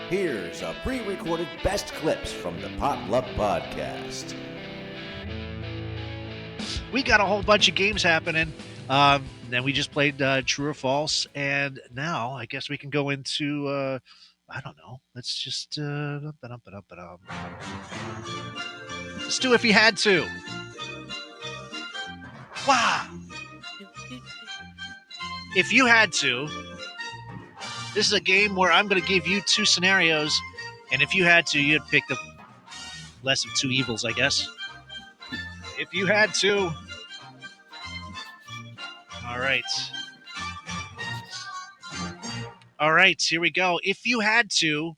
Here's a pre-recorded best clips from the Potluck Podcast. We got a whole bunch of games happening. Then we just played True or False, and now I guess we can go into I don't know. Let's just let's do If You Had To. Wow. If you had to, this is a game where I'm going to give you two scenarios, and if you had to, you'd pick the less of two evils, I guess. If you had to. All right. All right, here we go. If you had to,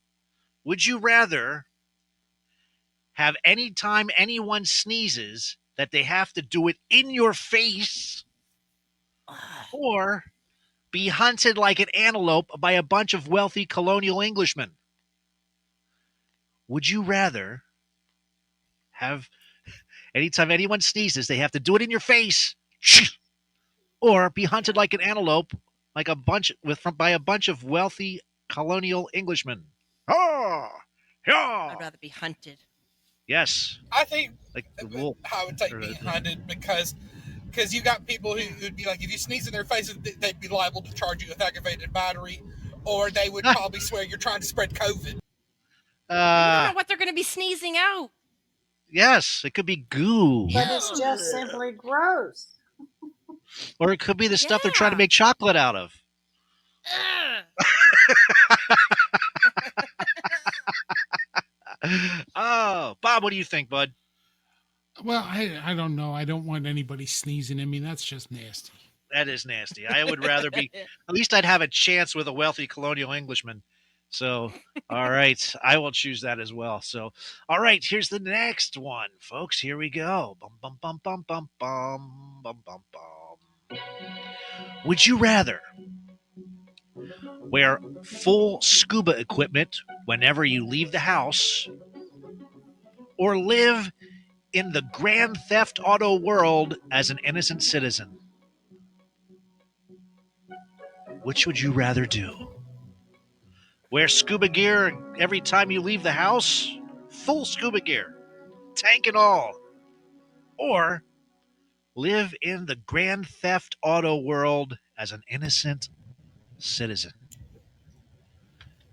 would you rather have any time anyone sneezes that they have to do it in your face, or be hunted like an antelope by a bunch of wealthy colonial Englishmen? Would you rather have anytime anyone sneezes, they have to do it in your face, or be hunted like an antelope by a bunch of wealthy colonial Englishmen? Oh, yeah. I'd rather be hunted. Yes. I think like the wolf. I would take being hunted because you got people who'd be like, if you sneeze in their faces, they'd be liable to charge you with aggravated battery, or they would probably swear you're trying to spread COVID. You don't know what they're going to be sneezing out. Yes, it could be goo. But it's just simply gross. Or it could be the stuff they're trying to make chocolate out of. Oh, Bob, what do you think, bud? Well, I don't know. I don't want anybody sneezing in me. That's just nasty. That is nasty. I would rather be, at least I'd have a chance with a wealthy colonial Englishman. So, all right, I will choose that as well. So, all right, here's the next one, folks. Here we go. Bum, bum, bum, bum, bum, bum, bum, bum, bum. Would you rather wear full scuba equipment whenever you leave the house, or live in the Grand Theft Auto world as an innocent citizen? Which would you rather do? Wear scuba gear every time you leave the house? Full scuba gear, tank and all. Or live in the Grand Theft Auto world as an innocent citizen?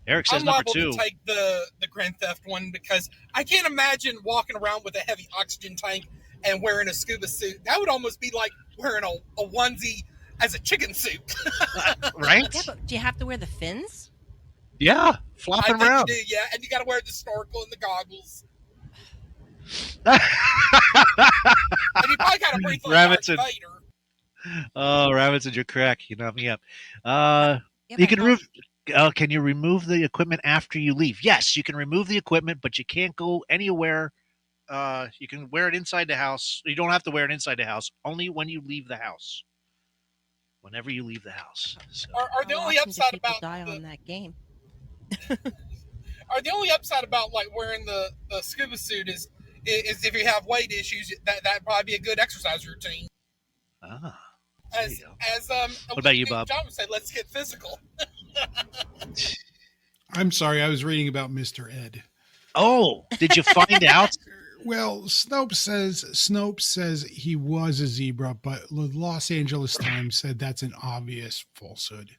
Eric says I'm number liable two. to take the Grand Theft one because I can't imagine walking around with a heavy oxygen tank and wearing a scuba suit. That would almost be like wearing a onesie as a chicken suit. Right? Yeah, but do you have to wear the fins? Yeah, I flopping think around. you do, yeah. And you got to wear the snorkel and the goggles. And you probably got to breathe like Darth Rabbitson. Vader. Oh, Rabbitson, you're correct. You knocked me up. Yeah, You but can remove. Can you remove the equipment after you leave? Yes, you can remove the equipment, but you can't go anywhere. You can wear it inside the house. You don't have to wear it inside the house. Only when you leave the house. Whenever you leave the house. So. Are the How only often do upside people about die on that game? Are the only upside about like wearing the scuba suit is if you have weight issues, that'd probably be a good exercise routine. Ah. As What about you, Bob? John would say, let's get physical. I'm sorry. I was reading about Mr. Ed. Oh, did you find out? Well, Snopes says he was a zebra, but the Los Angeles Times said that's an obvious falsehood.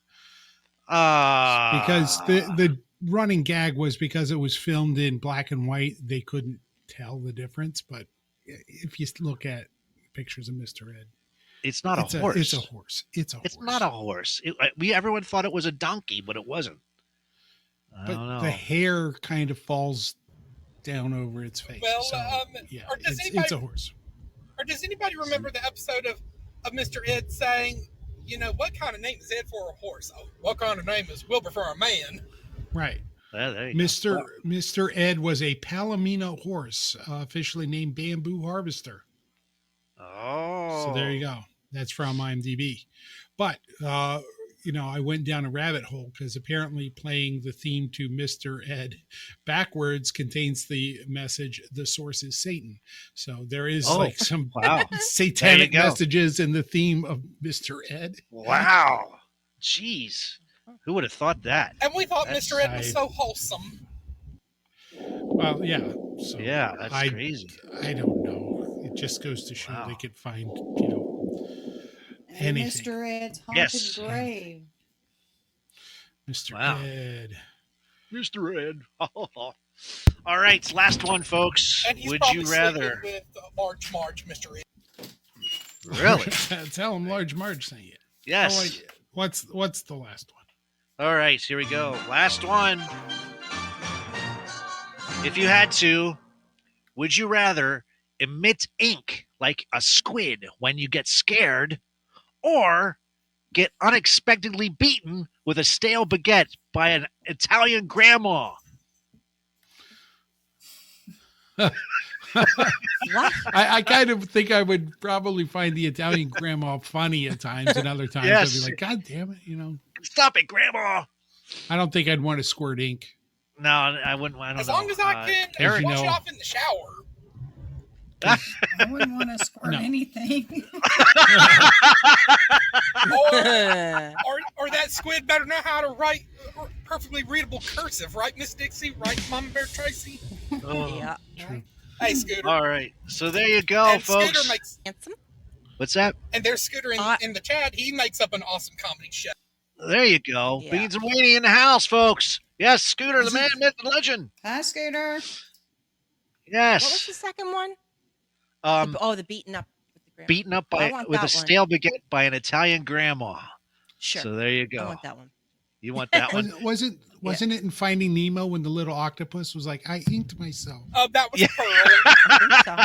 Because the running gag was because it was filmed in black and white, they couldn't tell the difference. But if you look at pictures of Mr. Ed, it's not a horse. It's a horse. It's not a horse. Everyone thought it was a donkey, but it wasn't. I don't know. The hair kind of falls down over its face. Well, so, yeah, it's a horse. Or does anybody remember the episode of Mr. Ed saying, you know, what kind of name is Ed for a horse? Oh, what kind of name is Wilbur for a man? Right. Yeah, there you Mr. Ed was a Palomino horse, officially named Bamboo Harvester. Oh. So there you go. That's from IMDb. But, I went down a rabbit hole because apparently playing the theme to Mr. Ed backwards contains the message, the source is Satan. So there is some satanic messages in the theme of Mr. Ed. Wow. Jeez. Who would have thought that? And we thought Mr. Ed was so wholesome. Well, yeah. So Yeah, that's I- crazy. I don't know. It just goes to show Wow. they could find, Hey, anything. Mr. Ed's haunted Yes. grave. Mr. Wow. Ed. Mr. Ed. All right, last one, folks. And he's Would probably you rather? sleeping with Large Marge, Mr. Ed. Really? Tell him Large Marge sent you. Yes. Oh, wait. What's the last one? All right, here we go. Last one. If you had to, would you rather emit ink like a squid when you get scared, or get unexpectedly beaten with a stale baguette by an Italian grandma? What? I kind of think I would probably find the Italian grandma funny at times, and other times Yes. I'd be like, God damn it, Stop it, grandma! I don't think I'd want to squirt ink. No, I wouldn't. I don't As know. long as I can Eric- wash you it know- off in the shower. I wouldn't want to squirt No. anything. Or that squid better know how to write perfectly readable cursive, right, Miss Dixie? Right, Mama Bear Tracy? Oh. Yeah. True. Hey, Scooter. All right, so there you go, and folks. Scooter makes, Handsome. What's that? and there's Scooter in the chat. He makes up an awesome comedy show. There you go. Yeah. Beans and Weenie in the house, folks. Yes, Scooter, the man, myth, and legend. Hi, Scooter. Yes. What was the second one? Um, The beaten up with the grandma. beaten up I by want with that a one. stale baguette by an Italian grandma. Sure. So there you I go. want that one. You want that one? Wasn't it in Finding Nemo when the little octopus was like, I inked myself? That was Yeah. Pearl. I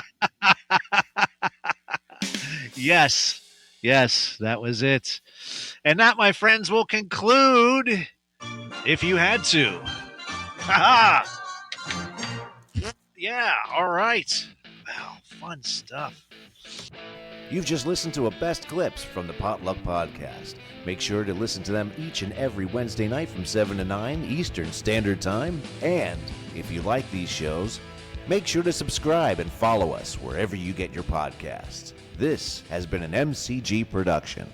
think so. Yes, that was it. And that, my friends, will conclude If You Had To. Ha Yeah, all right. Wow, fun stuff. You've just listened to a Best Clips from the Potluck Podcast. Make sure to listen to them each and every Wednesday night from 7 to 9 Eastern Standard Time. And if you like these shows, make sure to subscribe and follow us wherever you get your podcasts. This has been an MCG production.